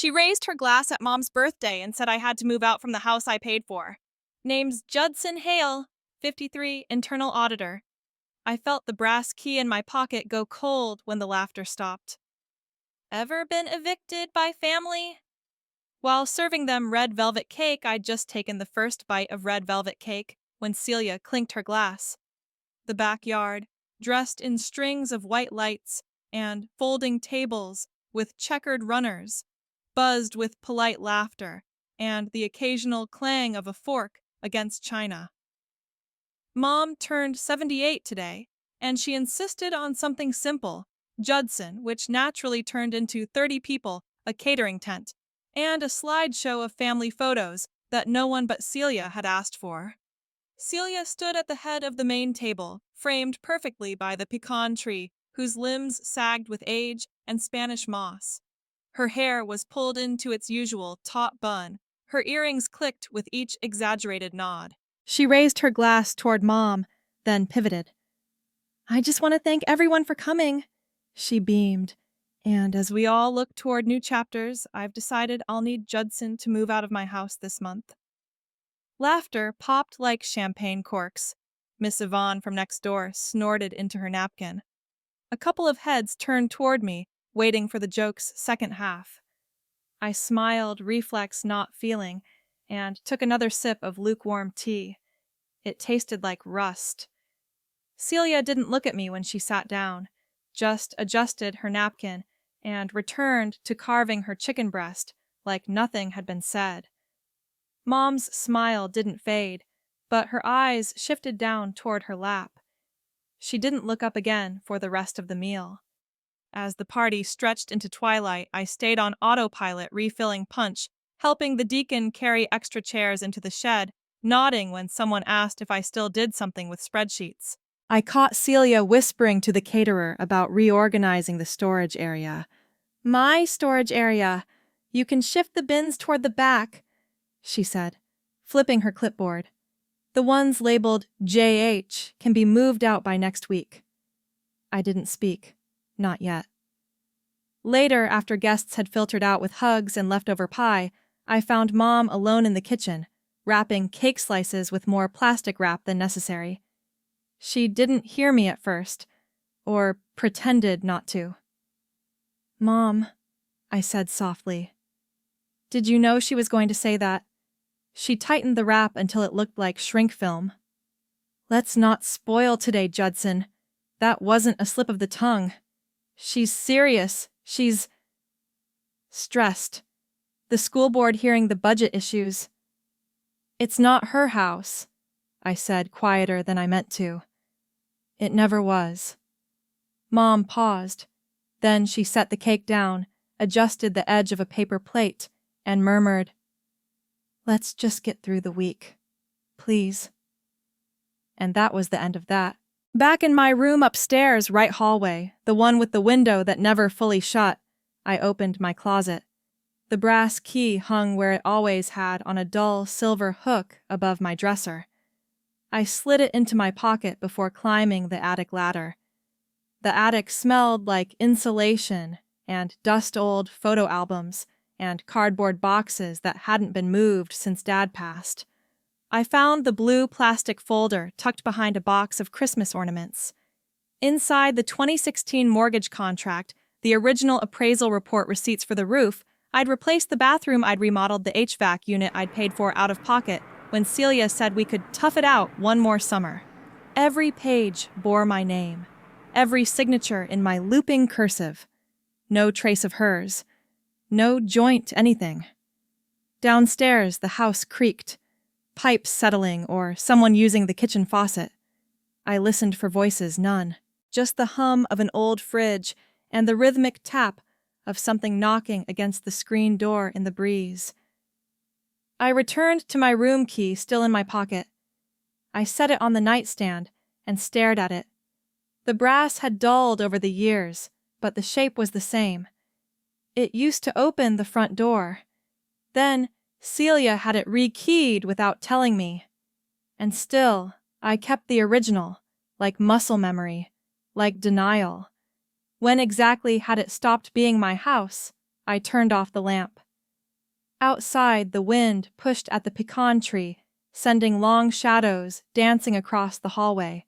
She raised her glass at Mom's birthday and said I had to move out from the house I paid for. Name's Judson Hale, 53, internal auditor. I felt the brass key in my pocket go cold when the laughter stopped. Ever been evicted by family? While serving them red velvet cake, I'd just taken the first bite of red velvet cake when Celia clinked her glass. The backyard, dressed in strings of white lights and folding tables with checkered runners, buzzed with polite laughter and the occasional clang of a fork against china. Mom turned 78 today, and she insisted on something simple, Judson, which naturally turned into 30 people, a catering tent, and a slideshow of family photos that no one but Celia had asked for. Celia stood at the head of the main table, framed perfectly by the pecan tree, whose limbs sagged with age and Spanish moss. Her hair was pulled into its usual taut bun. Her earrings clicked with each exaggerated nod. She raised her glass toward Mom, then pivoted. I just want to thank everyone for coming. She beamed. And as we all look toward new chapters, I've decided I'll need Judson to move out of my house this month. Laughter popped like champagne corks. Miss Yvonne from next door snorted into her napkin. A couple of heads turned toward me, waiting for the joke's second half. I smiled, reflex not feeling, and took another sip of lukewarm tea. It tasted like rust. Celia didn't look at me when she sat down, just adjusted her napkin and returned to carving her chicken breast like nothing had been said. Mom's smile didn't fade, but her eyes shifted down toward her lap. She didn't look up again for the rest of the meal. As the party stretched into twilight, I stayed on autopilot refilling punch, helping the deacon carry extra chairs into the shed, nodding when someone asked if I still did something with spreadsheets. I caught Celia whispering to the caterer about reorganizing the storage area. My storage area. You can shift the bins toward the back, she said, flipping her clipboard. The ones labeled JH can be moved out by next week. I didn't speak. Not yet. Later, after guests had filtered out with hugs and leftover pie, I found Mom alone in the kitchen, wrapping cake slices with more plastic wrap than necessary. She didn't hear me at first, or pretended not to. Mom, I said softly. Did you know she was going to say that? She tightened the wrap until it looked like shrink film. Let's not spoil today, Judson. That wasn't a slip of the tongue. She's serious. She's stressed. The school board hearing the budget issues. It's not her house, I said, quieter than I meant to. It never was. Mom paused. Then she set the cake down, adjusted the edge of a paper plate, and murmured, Let's just get through the week, please. And that was the end of that. Back in my room upstairs, right hallway, the one with the window that never fully shut, I opened my closet. The brass key hung where it always had on a dull silver hook above my dresser. I slid it into my pocket before climbing the attic ladder. The attic smelled like insulation and dust-old photo albums and cardboard boxes that hadn't been moved since Dad passed. I found the blue plastic folder tucked behind a box of Christmas ornaments. Inside the 2016 mortgage contract, the original appraisal report receipts for the roof, I'd replaced the bathroom I'd remodeled the HVAC unit I'd paid for out of pocket when Celia said we could tough it out one more summer. Every page bore my name, every signature in my looping cursive. No trace of hers. No joint anything. Downstairs, the house creaked, pipes settling or someone using the kitchen faucet. I listened for voices, none. Just the hum of an old fridge and the rhythmic tap of something knocking against the screen door in the breeze. I returned to my room key still in my pocket. I set it on the nightstand and stared at it. The brass had dulled over the years, but the shape was the same. It used to open the front door. Then Celia had it rekeyed without telling me. And still, I kept the original, like muscle memory, like denial. When exactly had it stopped being my house? I turned off the lamp. Outside, the wind pushed at the pecan tree, sending long shadows dancing across the hallway.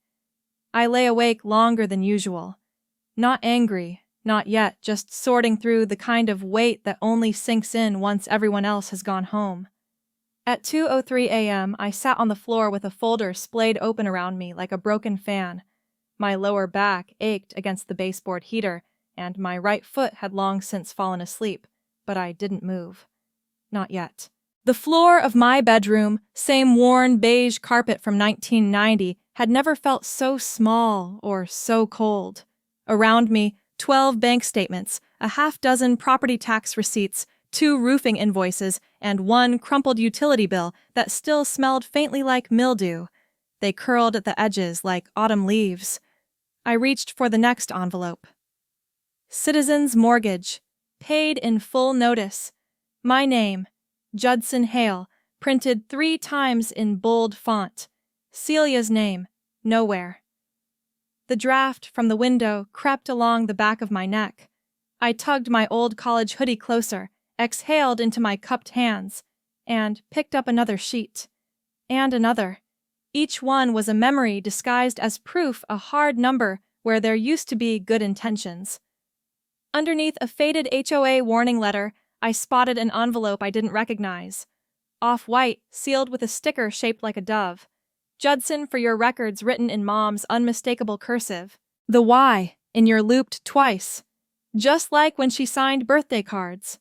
I lay awake longer than usual. Not angry, not yet, just sorting through the kind of weight that only sinks in once everyone else has gone home. At 2:03 a.m., I sat on the floor with a folder splayed open around me like a broken fan. My lower back ached against the baseboard heater, and my right foot had long since fallen asleep, but I didn't move. Not yet. The floor of my bedroom, same worn beige carpet from 1990, had never felt so small or so cold. Around me, 12 bank statements, a half-dozen property tax receipts, 2 roofing invoices, and 1 crumpled utility bill that still smelled faintly like mildew. They curled at the edges like autumn leaves. I reached for the next envelope. Citizens Mortgage. Paid in full notice. My name, Judson Hale, printed 3 times in bold font. Celia's name, nowhere. The draft from the window crept along the back of my neck. I tugged my old college hoodie closer, exhaled into my cupped hands, and picked up another sheet. And another. Each one was a memory disguised as proof, a hard number where there used to be good intentions. Underneath a faded HOA warning letter, I spotted an envelope I didn't recognize. Off-white, sealed with a sticker shaped like a dove. Judson for your records written in Mom's unmistakable cursive. The Y in your looped twice. Just like when she signed birthday cards.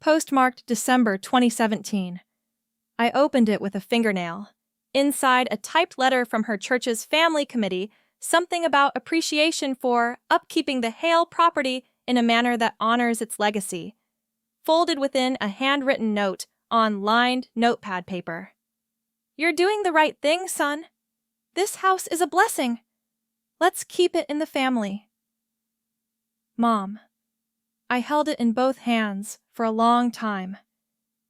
Postmarked December 2017. I opened it with a fingernail. Inside, a typed letter from her church's family committee, something about appreciation for upkeeping the Hale property in a manner that honors its legacy. Folded within a handwritten note on lined notepad paper. You're doing the right thing, son. This house is a blessing. Let's keep it in the family. Mom. I held it in both hands for a long time.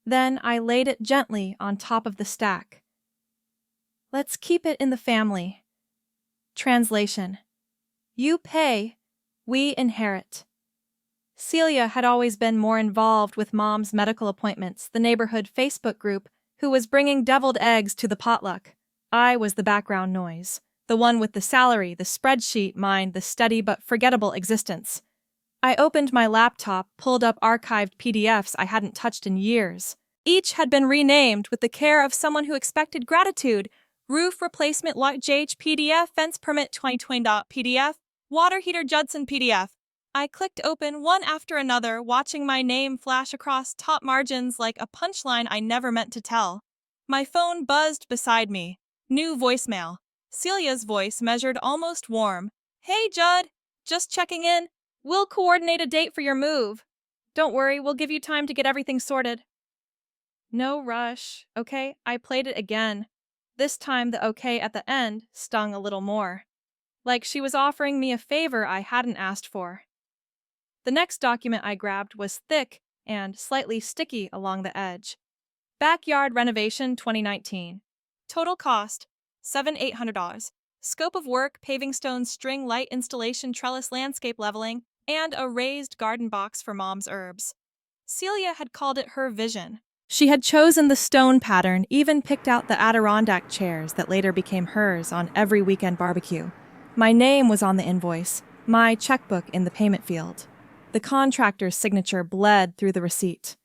Then I laid it gently on top of the stack. Let's keep it in the family. Translation. You pay, we inherit. Celia had always been more involved with Mom's medical appointments, the neighborhood Facebook group, who was bringing deviled eggs to the potluck. I was the background noise, the one with the salary, the spreadsheet, mine the steady but forgettable existence. I opened my laptop, pulled up archived PDFs I hadn't touched in years. Each had been renamed with the care of someone who expected gratitude. Roof replacement JH PDF, fence permit 2020.pdf, water heater Judson PDF. I clicked open one after another, watching my name flash across top margins like a punchline I never meant to tell. My phone buzzed beside me. New voicemail. Celia's voice measured almost warm. Hey, Judd. Just checking in. We'll coordinate a date for your move. Don't worry, we'll give you time to get everything sorted. No rush, okay? I played it again. This time the okay at the end stung a little more. Like she was offering me a favor I hadn't asked for. The next document I grabbed was thick and slightly sticky along the edge. Backyard renovation 2019. Total cost, $7,800. Scope of work, paving stones, string light installation, trellis landscape leveling, and a raised garden box for Mom's herbs. Celia had called it her vision. She had chosen the stone pattern, even picked out the Adirondack chairs that later became hers on every weekend barbecue. My name was on the invoice, my checkbook in the payment field. The contractor's signature bled through the receipt.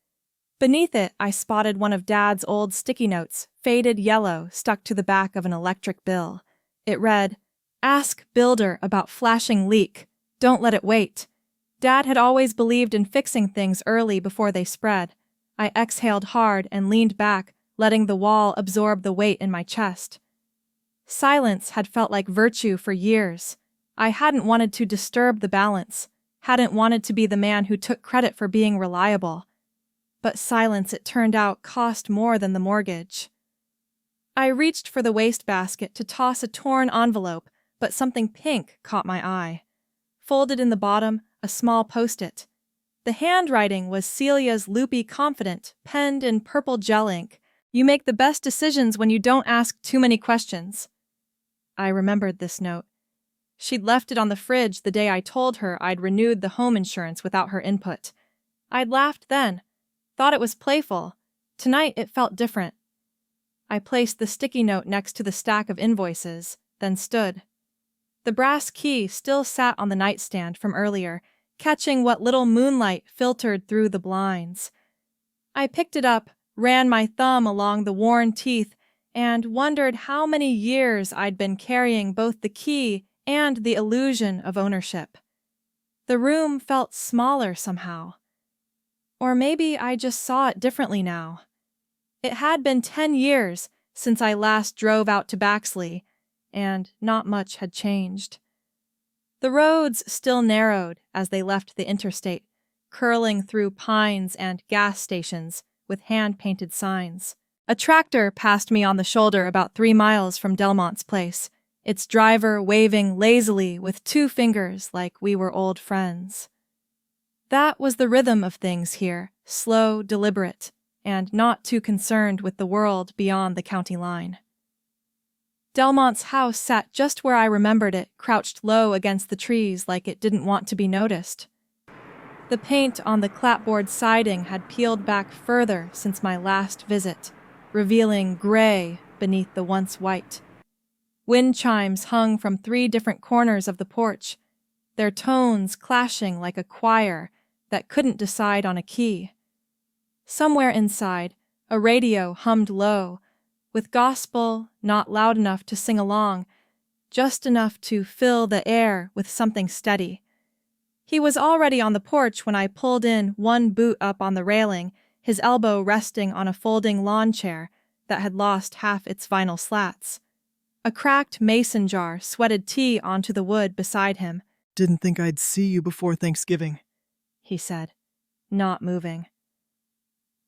Beneath it, I spotted one of Dad's old sticky notes, faded yellow, stuck to the back of an electric bill. It read, "Ask builder about flashing leak. Don't let it wait." Dad had always believed in fixing things early before they spread. I exhaled hard and leaned back, letting the wall absorb the weight in my chest. Silence had felt like virtue for years. I hadn't wanted to disturb the balance, hadn't wanted to be the man who took credit for being reliable. But silence, it turned out, cost more than the mortgage. I reached for the wastebasket to toss a torn envelope, but something pink caught my eye. Folded in the bottom, a small post-it. The handwriting was Celia's loopy confident, penned in purple gel ink. You make the best decisions when you don't ask too many questions. I remembered this note. She'd left it on the fridge the day I told her I'd renewed the home insurance without her input. I'd laughed then. thought it was playful. Tonight it felt different. I placed the sticky note next to the stack of invoices, then stood. The brass key still sat on the nightstand from earlier, catching what little moonlight filtered through the blinds. I picked it up, ran my thumb along the worn teeth, and wondered how many years I'd been carrying both the key and the illusion of ownership. The room felt smaller somehow. Or maybe I just saw it differently now. It had been 10 years since I last drove out to Baxley, and not much had changed. The roads still narrowed as they left the interstate, curling through pines and gas stations with hand-painted signs. A tractor passed me on the shoulder about 3 miles from Delmont's place, its driver waving lazily with 2 fingers like we were old friends. That was the rhythm of things here, slow, deliberate, and not too concerned with the world beyond the county line. Delmont's house sat just where I remembered it, crouched low against the trees like it didn't want to be noticed. The paint on the clapboard siding had peeled back further since my last visit, revealing gray beneath the once white. Wind chimes hung from 3 different corners of the porch, their tones clashing like a choir that couldn't decide on a key. Somewhere inside, a radio hummed low, with gospel not loud enough to sing along, just enough to fill the air with something steady. He was already on the porch when I pulled in, one boot up on the railing, his elbow resting on a folding lawn chair that had lost half its vinyl slats. A cracked mason jar sweated tea onto the wood beside him. "Didn't think I'd see you before Thanksgiving," he said, not moving.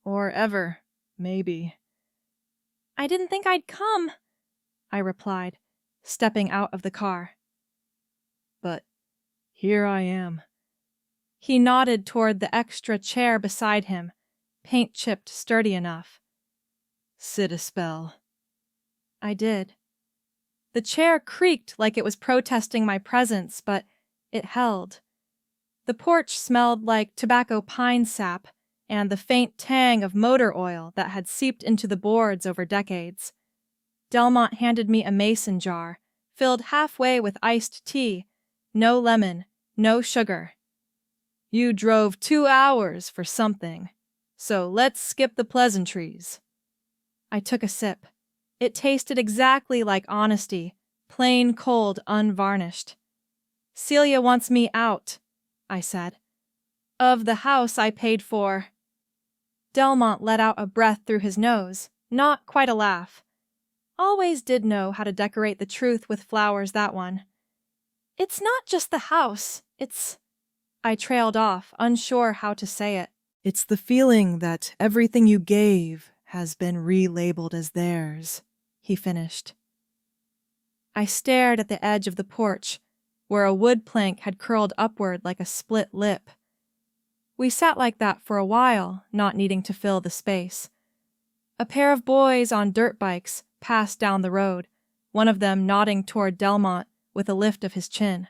"Or ever, maybe." "I didn't think I'd come," I replied, stepping out of the car. "But here I am." He nodded toward the extra chair beside him, paint-chipped sturdy enough. "Sit a spell." I did. The chair creaked like it was protesting my presence, but it held. The porch smelled like tobacco pine sap and the faint tang of motor oil that had seeped into the boards over decades. Delmont handed me a mason jar, filled halfway with iced tea, no lemon, no sugar. "You drove 2 hours for something, so let's skip the pleasantries." I took a sip. It tasted exactly like honesty, plain cold, unvarnished. "Celia wants me out," I said. "Of the house I paid for." Delmont let out a breath through his nose, not quite a laugh. Always did know how to decorate the truth with flowers, that one. "It's not just the house, it's—" I trailed off, unsure how to say it. "It's the feeling that everything you gave has been relabeled as theirs," he finished. I stared at the edge of the porch, where a wood plank had curled upward like a split lip. We sat like that for a while, not needing to fill the space. A pair of boys on dirt bikes passed down the road, one of them nodding toward Delmont with a lift of his chin.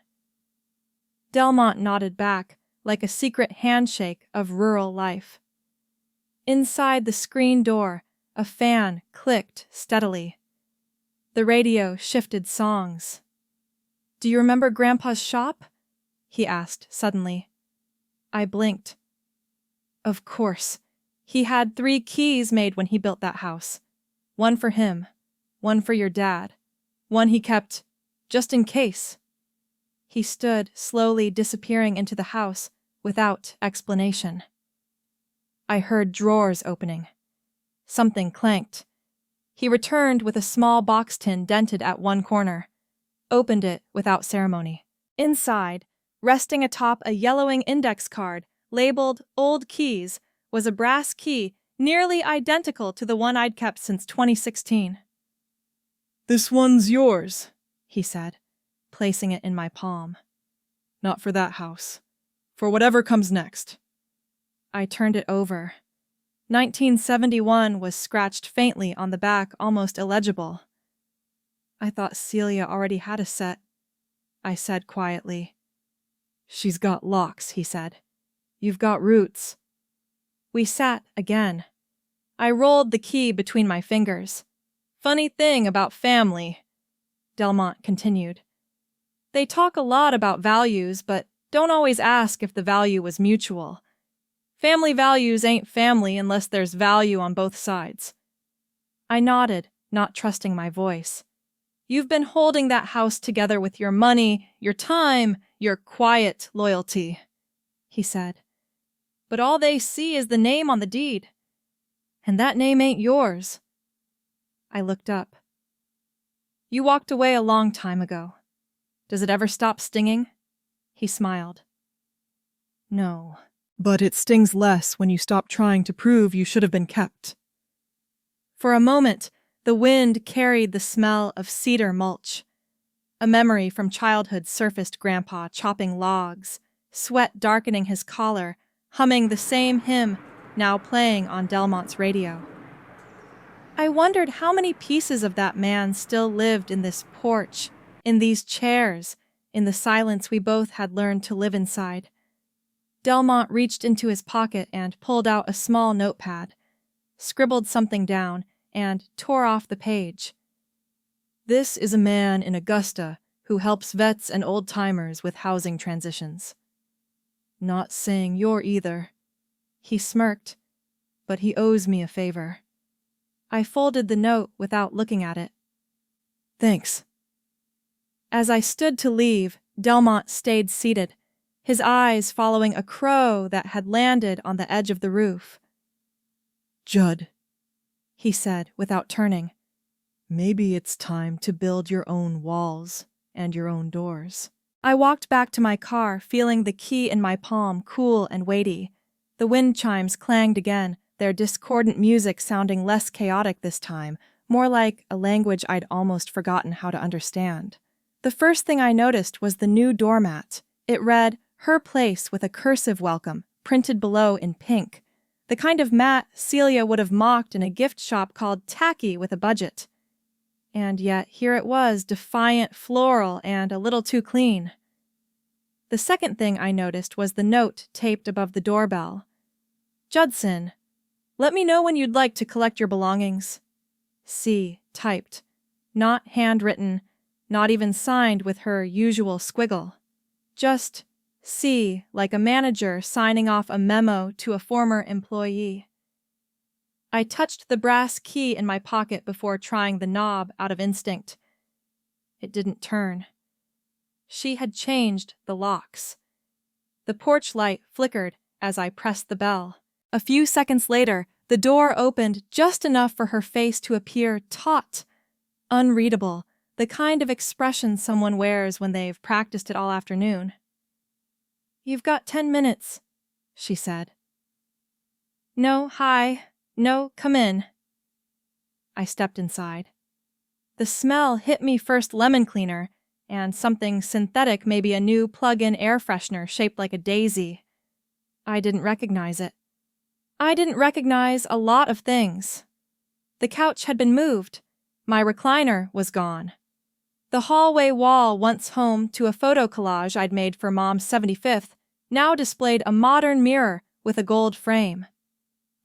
Delmont nodded back, like a secret handshake of rural life. Inside the screen door, a fan clicked steadily. The radio shifted songs. "Do you remember Grandpa's shop?" he asked suddenly. I blinked. Of course. He had 3 keys made when he built that house. One for him, one for your dad, one he kept just in case. He stood, slowly disappearing into the house, without explanation. I heard drawers opening. Something clanked. He returned with a small box tin dented at one corner, opened it without ceremony. Inside, resting atop a yellowing index card labeled Old Keys, was a brass key nearly identical to the one I'd kept since 2016. "This one's yours," he said, placing it in my palm. "Not for that house. For whatever comes next." I turned it over. 1971 was scratched faintly on the back, almost illegible. "I thought Celia already had a set," I said quietly. "She's got locks," he said. "You've got roots." We sat again. I rolled the key between my fingers. Funny thing about family, Delmont continued. They talk a lot about values, but don't always ask if the value was mutual. Family values ain't family unless there's value on both sides. I nodded, not trusting my voice. You've been holding that house together with your money, your time, your quiet loyalty, he said. But all they see is the name on the deed. And that name ain't yours. I looked up. You walked away a long time ago. Does it ever stop stinging? He smiled. No, but it stings less when you stop trying to prove you should have been kept. For a moment, the wind carried the smell of cedar mulch. A memory from childhood surfaced Grandpa chopping logs, sweat darkening his collar, humming the same hymn, now playing on Delmont's radio. I wondered how many pieces of that man still lived in this porch, in these chairs, in the silence we both had learned to live inside. Delmont reached into his pocket and pulled out a small notepad, scribbled something down, and tore off the page. This is a man in Augusta who helps vets and old-timers with housing transitions. Not saying you're either. He smirked, but he owes me a favor. I folded the note without looking at it. Thanks. As I stood to leave, Delmont stayed seated, his eyes following a crow that had landed on the edge of the roof. Judd, he said without turning, maybe it's time to build your own walls and your own doors. I walked back to my car, feeling the key in my palm cool and weighty. The wind chimes clanged again, their discordant music sounding less chaotic this time, more like a language I'd almost forgotten how to understand. The first thing I noticed was the new doormat. It read, "Her Place," with a cursive welcome, printed below in pink. The kind of mat Celia would have mocked in a gift shop called tacky with a budget. And yet here it was, defiant, floral, and a little too clean. The second thing I noticed was the note taped above the doorbell. Judson, let me know when you'd like to collect your belongings. C, typed. Not handwritten, not even signed with her usual squiggle. Just C, like a manager signing off a memo to a former employee. I touched the brass key in my pocket before trying the knob out of instinct. It didn't turn. She had changed the locks. The porch light flickered as I pressed the bell. A few seconds later, the door opened just enough for her face to appear taut, unreadable, the kind of expression someone wears when they've practiced it all afternoon. You've got 10 minutes, she said. No, hi. No, come in. I stepped inside. The smell hit me first lemon cleaner, and something synthetic, maybe a new plug-in air freshener shaped like a daisy. I didn't recognize it. I didn't recognize a lot of things. The couch had been moved. My recliner was gone. The hallway wall, once home to a photo collage I'd made for Mom's 75th, now displayed a modern mirror with a gold frame.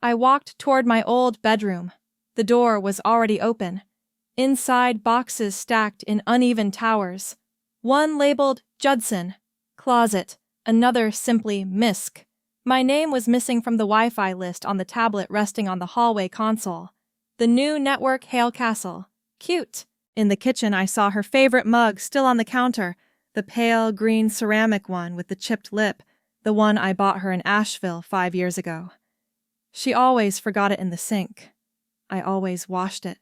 I walked toward my old bedroom. The door was already open. Inside, boxes stacked in uneven towers. One labeled Judson, closet, another simply Misk. My name was missing from the Wi-Fi list on the tablet resting on the hallway console. The new network Hale Castle. Cute. In the kitchen, I saw her favorite mug still on the counter, the pale green ceramic one with the chipped lip, the one I bought her in Asheville 5 years ago. She always forgot it in the sink. I always washed it.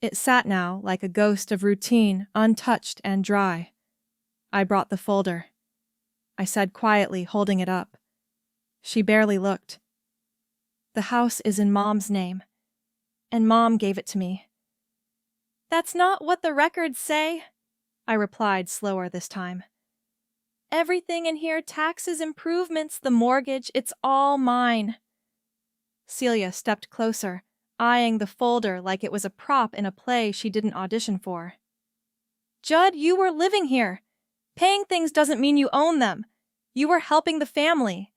It sat now like a ghost of routine, untouched and dry. I brought the folder. I said quietly, holding it up. She barely looked. The house is in Mom's name, and Mom gave it to me. That's not what the records say, I replied slower this time. Everything in here, taxes, improvements, the mortgage, it's all mine. Celia stepped closer, eyeing the folder like it was a prop in a play she didn't audition for. Judd, you were living here. Paying things doesn't mean you own them. You were helping the family.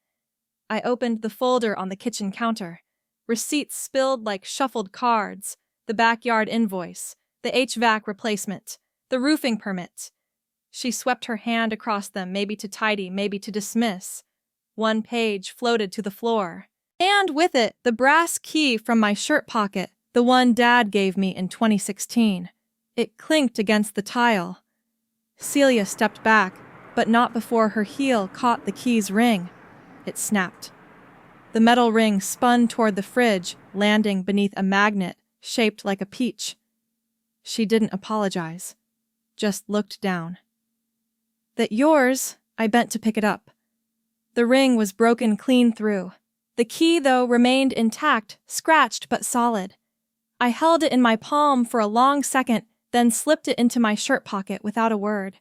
I opened the folder on the kitchen counter. Receipts spilled like shuffled cards, the backyard invoice, the HVAC replacement, the roofing permit. She swept her hand across them, maybe to tidy, maybe to dismiss. One page floated to the floor. And with it, the brass key from my shirt pocket, the one Dad gave me in 2016. It clinked against the tile. Celia stepped back, but not before her heel caught the key's ring. It snapped. The metal ring spun toward the fridge, landing beneath a magnet shaped like a peach. She didn't apologize, just looked down. "That yours?" I bent to pick it up. The ring was broken clean through. The key, though, remained intact, scratched but solid. I held it in my palm for a long second, then slipped it into my shirt pocket without a word.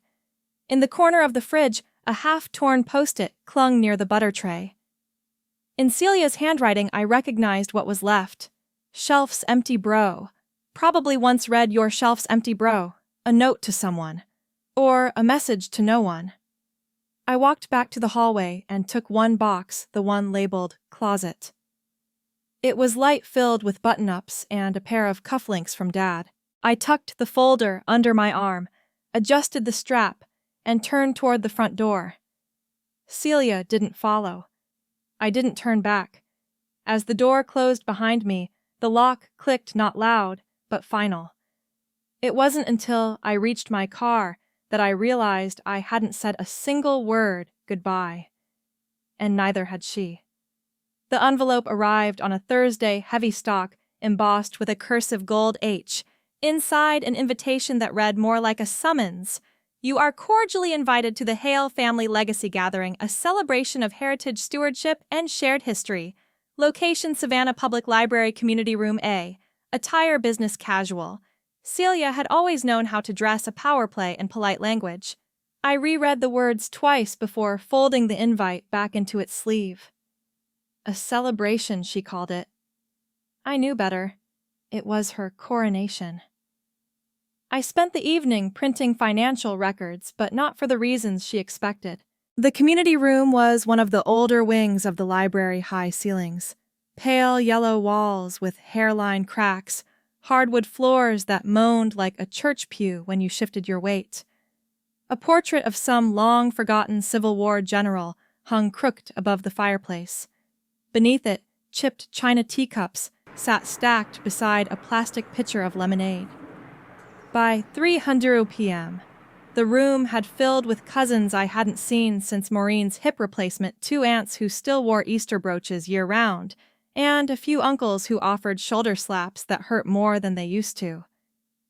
In the corner of the fridge, a half-torn post-it clung near the butter tray. In Celia's handwriting, I recognized what was left. "Shelf's empty, bro." Probably once read "Your shelf's empty, bro," a note to someone, or a message to no one. I walked back to the hallway and took one box, the one labeled closet. It was light-filled with button-ups and a pair of cufflinks from Dad. I tucked the folder under my arm, adjusted the strap, and turned toward the front door. Celia didn't follow. I didn't turn back. As the door closed behind me, the lock clicked not loud, but final. It wasn't until I reached my car that I realized I hadn't said a single word goodbye. And neither had she. The envelope arrived on a Thursday heavy stock embossed with a cursive gold H. Inside, an invitation that read more like a summons. "You are cordially invited to the Hale Family Legacy Gathering, a celebration of heritage stewardship and shared history. Location Savannah Public Library Community Room A. Attire business casual." Celia had always known how to dress a power play in polite language. I reread the words twice before folding the invite back into its sleeve. A celebration, she called it. I knew better. It was her coronation. I spent the evening printing financial records, but not for the reasons she expected. The community room was one of the older wings of the library high ceilings. Pale yellow walls with hairline cracks, hardwood floors that moaned like a church pew when you shifted your weight. A portrait of some long-forgotten Civil War general hung crooked above the fireplace. Beneath it, chipped china teacups sat stacked beside a plastic pitcher of lemonade. By 3:00 p.m., the room had filled with cousins I hadn't seen since Maureen's hip replacement, 2 aunts who still wore Easter brooches year-round, and a few uncles who offered shoulder slaps that hurt more than they used to.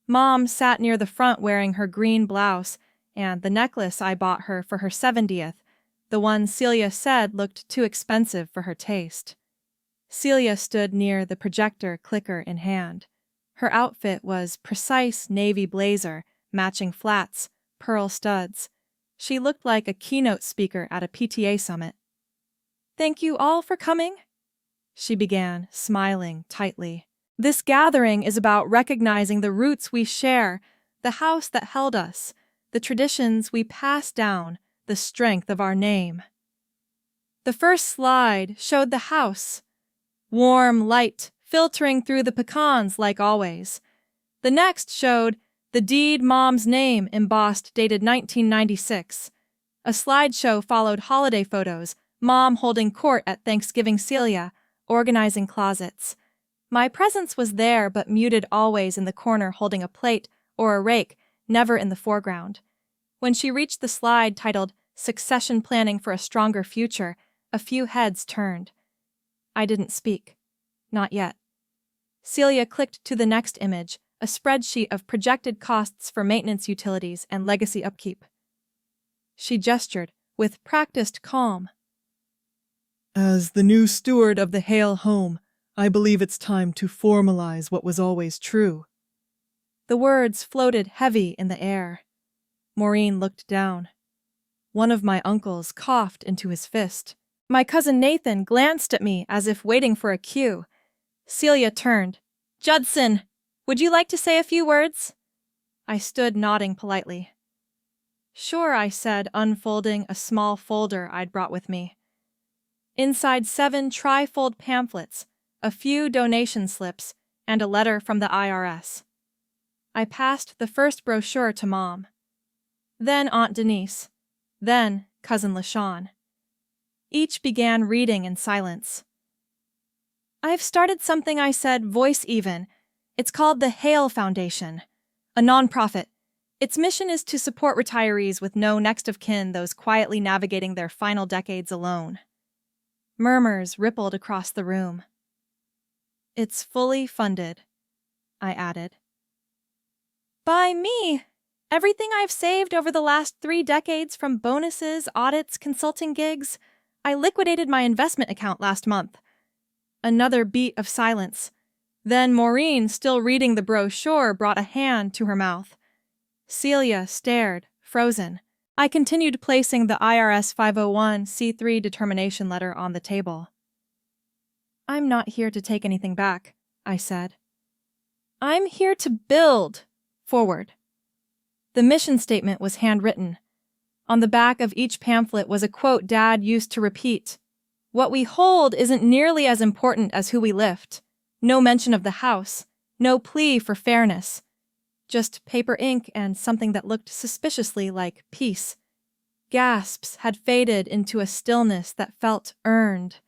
Mom sat near the front wearing her green blouse and the necklace I bought her for her 70th, the one Celia said looked too expensive for her taste. Celia stood near the projector, clicker in hand. Her outfit was precise navy blazer, matching flats, pearl studs. She looked like a keynote speaker at a PTA summit. "Thank you all for coming," she began, smiling tightly. "This gathering is about recognizing the roots we share, the house that held us, the traditions we passed down, the strength of our name." The first slide showed the house. Warm light filtering through the pecans like always. The next showed the deed Mom's name embossed dated 1996. A slideshow followed holiday photos, Mom holding court at Thanksgiving, Celia organizing closets. My presence was there but muted, always in the corner holding a plate or a rake, never in the foreground. When she reached the slide titled "Succession Planning for a Stronger Future," a few heads turned. I didn't speak. Not yet. Celia clicked to the next image, a spreadsheet of projected costs for maintenance utilities and legacy upkeep. She gestured, with practiced calm. "As the new steward of the Hale home, I believe it's time to formalize what was always true." The words floated heavy in the air. Maureen looked down. One of my uncles coughed into his fist. My cousin Nathan glanced at me as if waiting for a cue. Celia turned. "Judson, would you like to say a few words?" I stood nodding politely. "Sure," I said, unfolding a small folder I'd brought with me. Inside 7 tri-fold pamphlets, a few donation slips, and a letter from the IRS. I passed the first brochure to Mom, then Aunt Denise, then Cousin LaShawn. Each began reading in silence. "I've started something," I said, voice even. "It's called the Hale Foundation, a nonprofit. Its mission is to support retirees with no next of kin, those quietly navigating their final decades alone." Murmurs rippled across the room. "It's fully funded," I added. "By me. Everything I've saved over the last 3 decades, from bonuses, audits, consulting gigs. I liquidated my investment account last month." Another beat of silence. Then Maureen, still reading the brochure, brought a hand to her mouth. Celia stared, frozen. I continued placing the IRS 501c3 determination letter on the table. "I'm not here to take anything back," I said. "I'm here to build forward." The mission statement was handwritten. On the back of each pamphlet was a quote Dad used to repeat: "What we hold isn't nearly as important as who we lift." No mention of the house, no plea for fairness. Just paper ink and something that looked suspiciously like peace. Gasps had faded into a stillness that felt earned.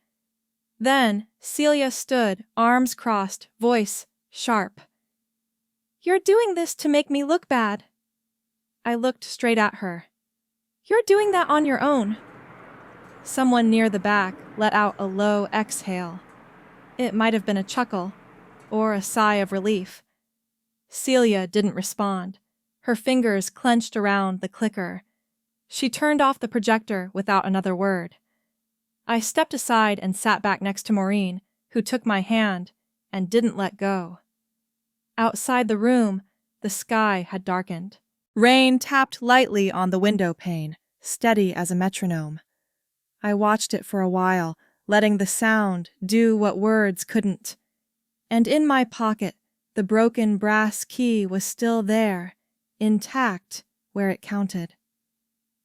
Then Celia stood, arms crossed, voice sharp. "You're doing this to make me look bad." I looked straight at her. "You're doing that on your own." Someone near the back let out a low exhale. It might have been a chuckle, or a sigh of relief. Celia didn't respond. Her fingers clenched around the clicker. She turned off the projector without another word. I stepped aside and sat back next to Maureen, who took my hand and didn't let go. Outside the room, the sky had darkened. Rain tapped lightly on the window pane, steady as a metronome. I watched it for a while, letting the sound do what words couldn't. And in my pocket, the broken brass key was still there, intact where it counted.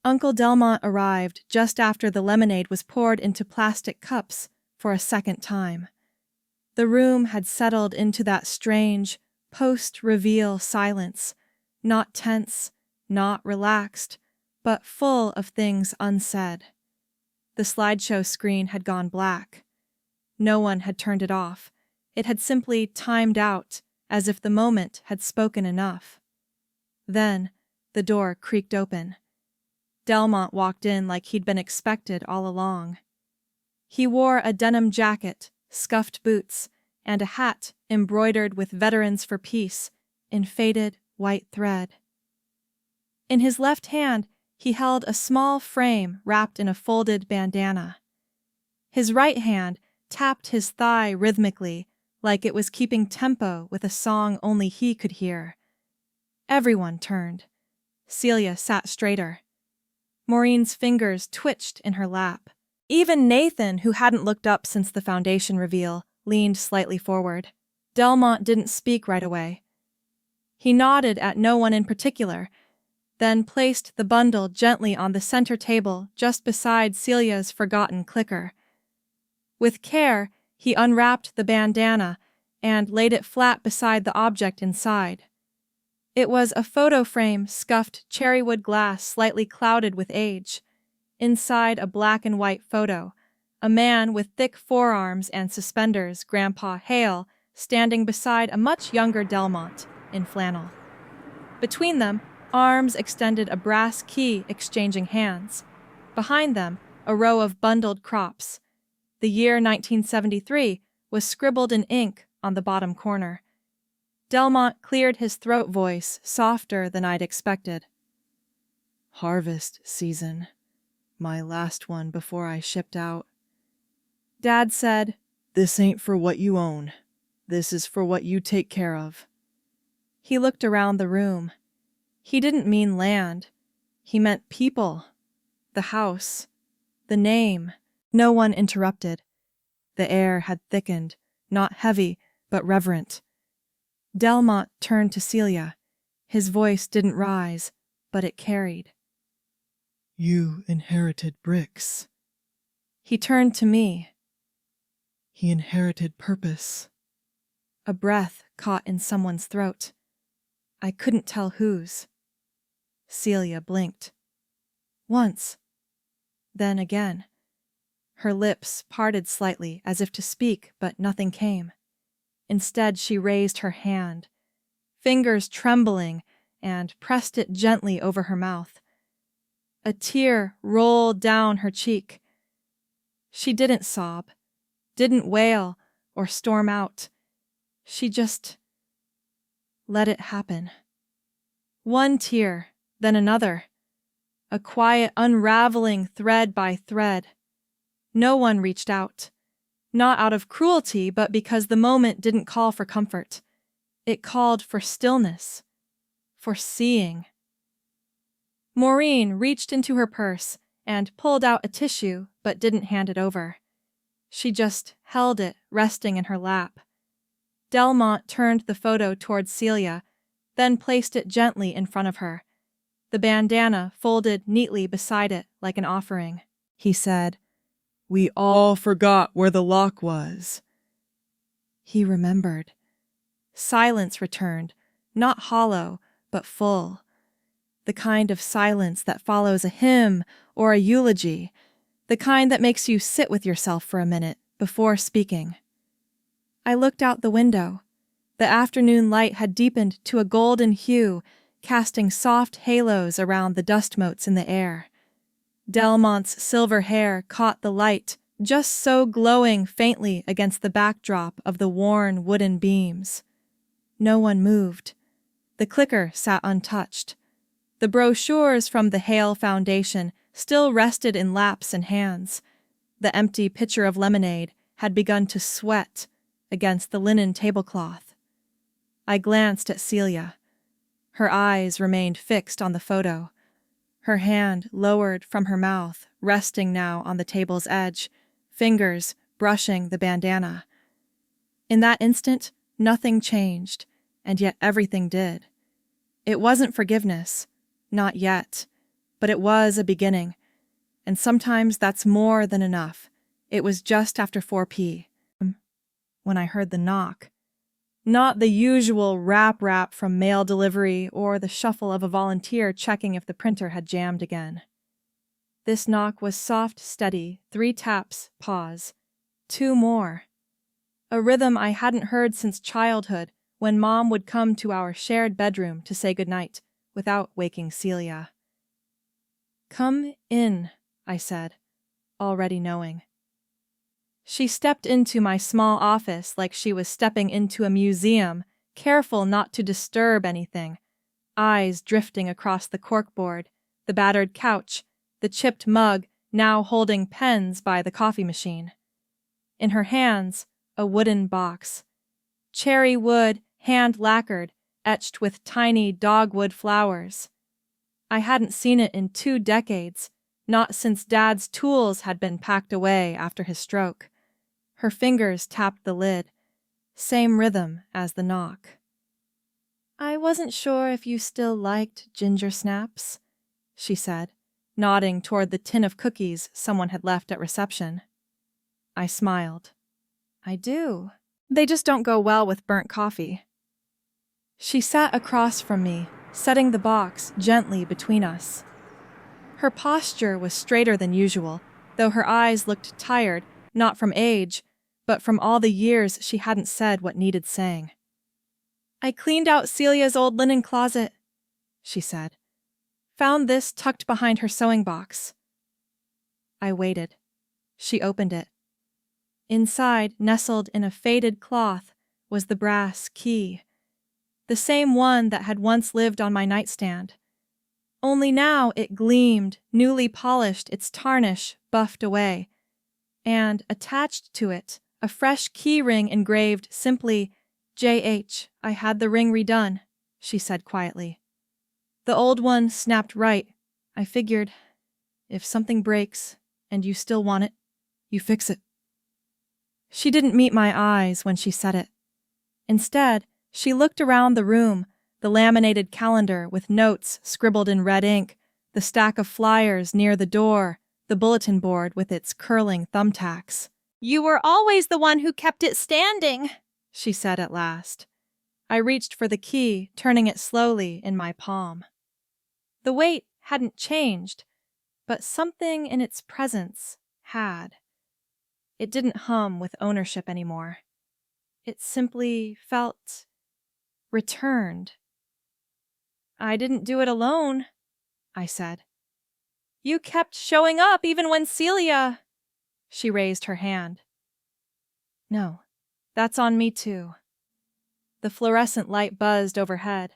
Uncle Delmont arrived just after the lemonade was poured into plastic cups for a second time. The room had settled into that strange, post-reveal silence, not tense, not relaxed, but full of things unsaid. The slideshow screen had gone black. No one had turned it off. It had simply timed out, as if the moment had spoken enough. Then the door creaked open. Delmont walked in like he'd been expected all along. He wore a denim jacket, scuffed boots, and a hat embroidered with Veterans for Peace in faded white thread. In his left hand, he held a small frame wrapped in a folded bandana. His right hand tapped his thigh rhythmically, like it was keeping tempo with a song only he could hear. Everyone turned. Celia sat straighter. Maureen's fingers twitched in her lap. Even Nathan, who hadn't looked up since the foundation reveal, leaned slightly forward. Delmont didn't speak right away. He nodded at no one in particular, then placed the bundle gently on the center table just beside Celia's forgotten clicker. With care, he unwrapped the bandana and laid it flat beside the object inside. It was a photo frame, scuffed cherrywood glass slightly clouded with age. Inside a black and white photo, a man with thick forearms and suspenders, Grandpa Hale, standing beside a much younger Delmont in flannel. Between them, arms extended a brass key exchanging hands. Behind them, a row of bundled crops. The year 1973 was scribbled in ink on the bottom corner. Delmont cleared his throat, voice softer than I'd expected. "Harvest season. My last one before I shipped out." Dad said, "This ain't for what you own. This is for what you take care of." He looked around the room. He didn't mean land. He meant people. The house. The name. No one interrupted. The air had thickened, not heavy, but reverent. Delmont turned to Celia. His voice didn't rise, but it carried. "You inherited bricks." He turned to me. He inherited purpose. A breath caught in someone's throat. I couldn't tell whose. Celia blinked. Once. Then again. Her lips parted slightly as if to speak, but nothing came. Instead, she raised her hand, fingers trembling, and pressed it gently over her mouth. A tear rolled down her cheek. She didn't sob, didn't wail or storm out. She just let it happen. One tear, then another. A quiet unraveling thread by thread. No one reached out. Not out of cruelty, but because the moment didn't call for comfort. It called for stillness, for seeing. Maureen reached into her purse and pulled out a tissue, but didn't hand it over. She just held it, resting in her lap. Delmont turned the photo towards Celia, then placed it gently in front of her. The bandana folded neatly beside it like an offering. He said, We all forgot where the lock was. He remembered. Silence returned, not hollow, but full. The kind of silence that follows a hymn or a eulogy, the kind that makes you sit with yourself for a minute before speaking. I looked out the window. The afternoon light had deepened to a golden hue, casting soft halos around the dust motes in the air. Delmont's silver hair caught the light, just so glowing faintly against the backdrop of the worn wooden beams. No one moved. The clicker sat untouched. The brochures from the Hale Foundation still rested in laps and hands. The empty pitcher of lemonade had begun to sweat against the linen tablecloth. I glanced at Celia. Her eyes remained fixed on the photo. Her hand lowered from her mouth, resting now on the table's edge, fingers brushing the bandana. In that instant, nothing changed, and yet everything did. It wasn't forgiveness, not yet, but it was a beginning, and sometimes that's more than enough. It was just after 4 p.m. when I heard the knock. Not the usual rap from mail delivery or the shuffle of a volunteer checking if the printer had jammed again. This knock was soft, steady, 3 taps, pause, 2 more. A rhythm I hadn't heard since childhood, when Mom would come to our shared bedroom to say goodnight without waking Celia. Come in, I said, already knowing. She stepped into my small office like she was stepping into a museum, careful not to disturb anything, eyes drifting across the corkboard, the battered couch, the chipped mug now holding pens by the coffee machine. In her hands, a wooden box. Cherry wood, hand lacquered, etched with tiny dogwood flowers. I hadn't seen it in 2 decades, not since Dad's tools had been packed away after his stroke. Her fingers tapped the lid, same rhythm as the knock. I wasn't sure if you still liked ginger snaps, she said, nodding toward the tin of cookies someone had left at reception. I smiled. I do. They just don't go well with burnt coffee. She sat across from me, setting the box gently between us. Her posture was straighter than usual, though her eyes looked tired, not from age, but from all the years she hadn't said what needed saying. I cleaned out Celia's old linen closet, she said. Found this tucked behind her sewing box. I waited. She opened it. Inside, nestled in a faded cloth, was the brass key. The same one that had once lived on my nightstand. Only now it gleamed, newly polished, its tarnish buffed away. And, attached to it, a fresh key ring engraved simply, J.H. I had the ring redone, she said quietly. The old one snapped right. I figured, if something breaks, and you still want it, you fix it. She didn't meet my eyes when she said it. Instead, she looked around the room, the laminated calendar with notes scribbled in red ink, the stack of flyers near the door, the bulletin board with its curling thumbtacks. "You were always the one who kept it standing," she said at last. I reached for the key, turning it slowly in my palm. The weight hadn't changed, but something in its presence had. It didn't hum with ownership anymore. It simply felt returned. "I didn't do it alone," I said. "You kept showing up even when Celia—" She raised her hand. "No, that's on me too." The fluorescent light buzzed overhead.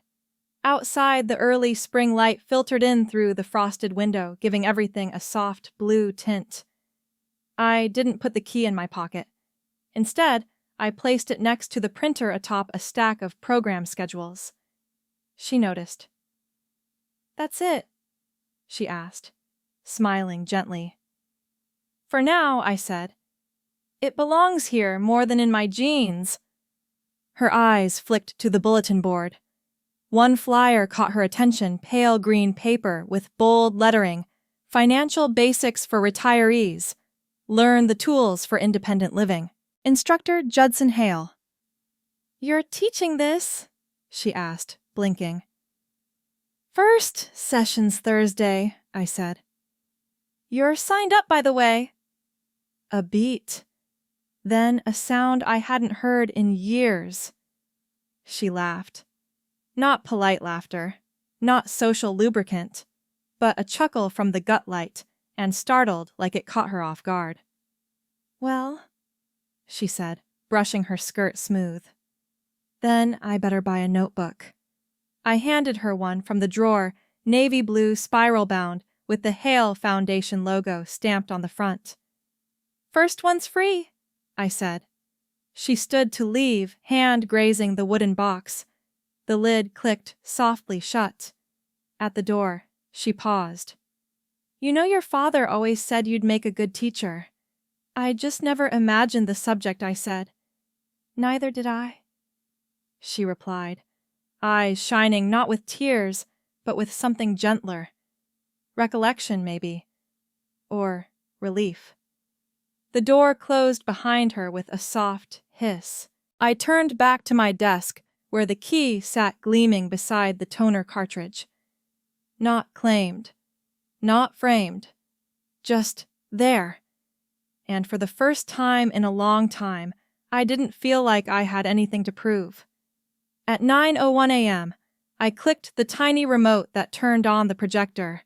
Outside, the early spring light filtered in through the frosted window, giving everything a soft blue tint. I didn't put the key in my pocket. Instead, I placed it next to the printer atop a stack of program schedules. She noticed. "That's it?" she asked, smiling gently. "For now," I said. "It belongs here more than in my jeans." Her eyes flicked to the bulletin board. One flyer caught her attention, pale green paper with bold lettering, "Financial Basics for Retirees. Learn the Tools for Independent Living. Instructor Judson Hale." "You're teaching this?" she asked, blinking. "First session's Thursday," I said. "You're signed up, by the way." A beat. Then a sound I hadn't heard in years. She laughed. Not polite laughter, not social lubricant, but a chuckle from the gut light, and startled like it caught her off guard. "Well," she said, brushing her skirt smooth. "Then I better buy a notebook." I handed her one from the drawer, navy blue spiral bound with the Hale Foundation logo stamped on the front. "First one's free," I said. She stood to leave, hand grazing the wooden box. The lid clicked softly shut. At the door, she paused. "You know your father always said you'd make a good teacher." "I just never imagined the subject," I said. "Neither did I," she replied, eyes shining not with tears, but with something gentler. Recollection, maybe. Or relief. The door closed behind her with a soft hiss. I turned back to my desk, where the key sat gleaming beside the toner cartridge. Not claimed. Not framed. Just there. And for the first time in a long time, I didn't feel like I had anything to prove. At 9:01 a.m., I clicked the tiny remote that turned on the projector.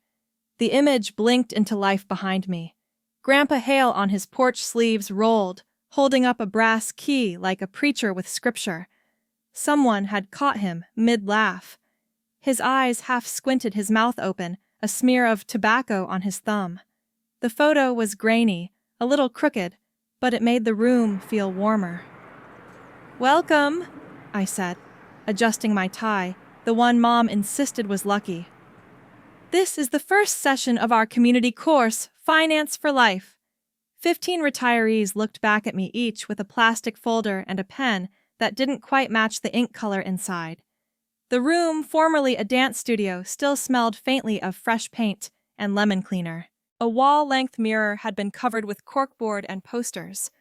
The image blinked into life behind me. Grandpa Hale on his porch sleeves rolled, holding up a brass key like a preacher with scripture. Someone had caught him mid-laugh. His eyes half squinted, his mouth open, a smear of tobacco on his thumb. The photo was grainy, a little crooked, but it made the room feel warmer. "Welcome," I said, adjusting my tie, the one Mom insisted was lucky. "This is the first session of our community course, Finance for Life." 15 retirees looked back at me, each with a plastic folder and a pen that didn't quite match the ink color inside. The room, formerly a dance studio, still smelled faintly of fresh paint and lemon cleaner. A wall-length mirror had been covered with corkboard and posters.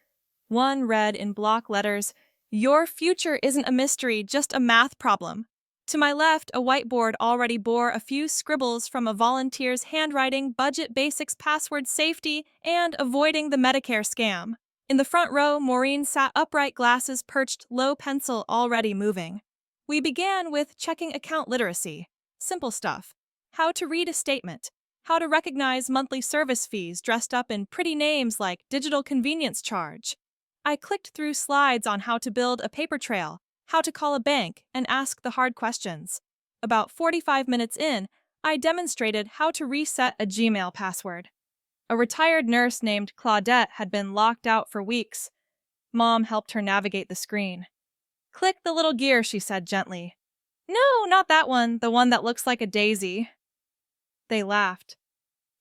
One read in block letters, "Your future isn't a mystery, just a math problem." To my left, a whiteboard already bore a few scribbles from a volunteer's handwriting, budget basics, password safety, and avoiding the Medicare scam. In the front row, Maureen sat upright, glasses perched, low, pencil already moving. We began with checking account literacy. Simple stuff. How to read a statement. How to recognize monthly service fees dressed up in pretty names like digital convenience charge. I clicked through slides on how to build a paper trail, how to call a bank, and ask the hard questions. About 45 minutes in, I demonstrated how to reset a Gmail password. A retired nurse named Claudette had been locked out for weeks. Mom helped her navigate the screen. "Click the little gear," she said gently. "No, not that one, the one that looks like a daisy." They laughed.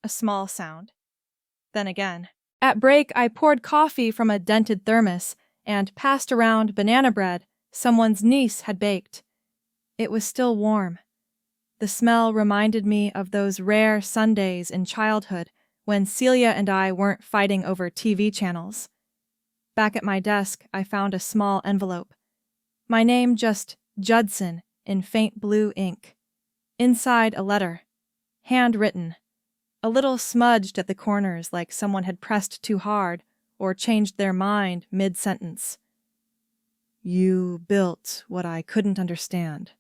A small sound. Then again. At break, I poured coffee from a dented thermos and passed around banana bread someone's niece had baked. It was still warm. The smell reminded me of those rare Sundays in childhood when Celia and I weren't fighting over TV channels. Back at my desk, I found a small envelope. My name just Judson in faint blue ink. Inside a letter, handwritten, a little smudged at the corners like someone had pressed too hard or changed their mind mid-sentence. You built what I couldn't understand.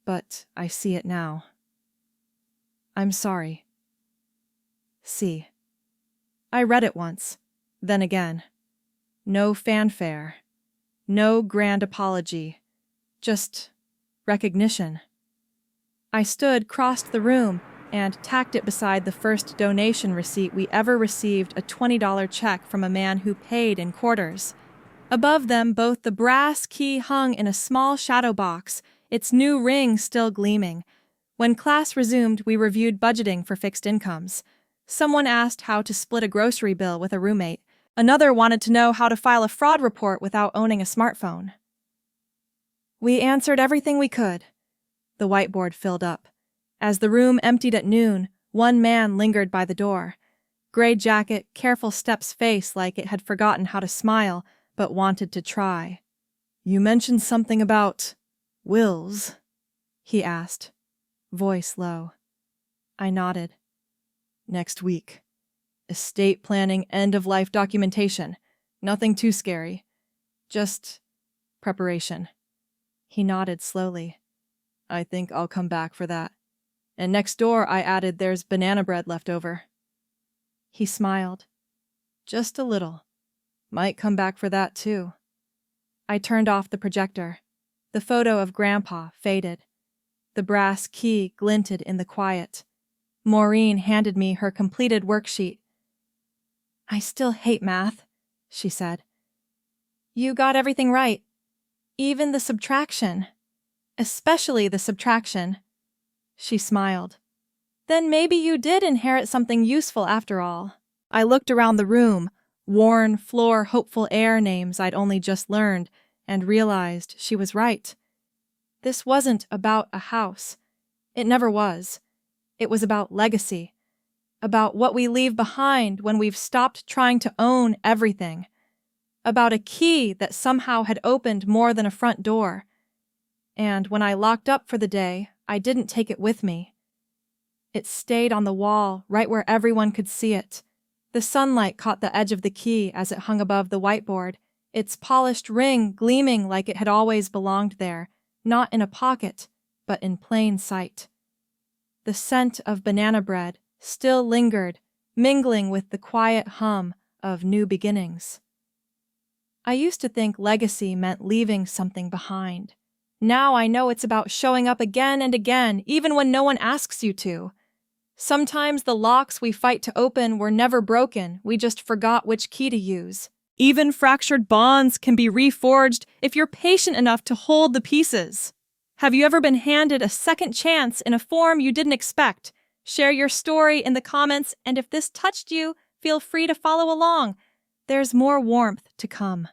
But I see it now. I'm sorry. C. I read it once, then again. No fanfare. No grand apology. Just recognition. I stood, crossed the room, and tacked it beside the first donation receipt we ever received, a $20 check from a man who paid in quarters. Above them, both the brass key hung in a small shadow box, its new ring still gleaming. When class resumed, we reviewed budgeting for fixed incomes. Someone asked how to split a grocery bill with a roommate. Another wanted to know how to file a fraud report without owning a smartphone. We answered everything we could. The whiteboard filled up. As the room emptied at noon, one man lingered by the door. Gray jacket, careful steps, face like it had forgotten how to smile, but wanted to try. You mentioned something about wills, he asked, voice low. I nodded. Next week. Estate planning, end-of-life documentation. Nothing too scary. Just preparation. He nodded slowly. I think I'll come back for that. And next door I added there's banana bread left over. He smiled. Just a little. Might come back for that too. I turned off the projector. The photo of Grandpa faded. The brass key glinted in the quiet. Maureen handed me her completed worksheet. I still hate math, she said. You got everything right. Even the subtraction. Especially the subtraction. She smiled. Then maybe you did inherit something useful after all. I looked around the room, worn floor, hopeful air names I'd only just learned, and realized she was right. This wasn't about a house. It never was. It was about legacy. About what we leave behind when we've stopped trying to own everything. About a key that somehow had opened more than a front door. And when I locked up for the day, I didn't take it with me. It stayed on the wall, right where everyone could see it. The sunlight caught the edge of the key as it hung above the whiteboard, its polished ring gleaming like it had always belonged there, not in a pocket, but in plain sight. The scent of banana bread still lingered, mingling with the quiet hum of new beginnings. I used to think legacy meant leaving something behind. Now I know it's about showing up again and again, even when no one asks you to. Sometimes the locks we fight to open were never broken, we just forgot which key to use. Even fractured bonds can be reforged if you're patient enough to hold the pieces. Have you ever been handed a second chance in a form you didn't expect? Share your story in the comments, and if this touched you, feel free to follow along. There's more warmth to come.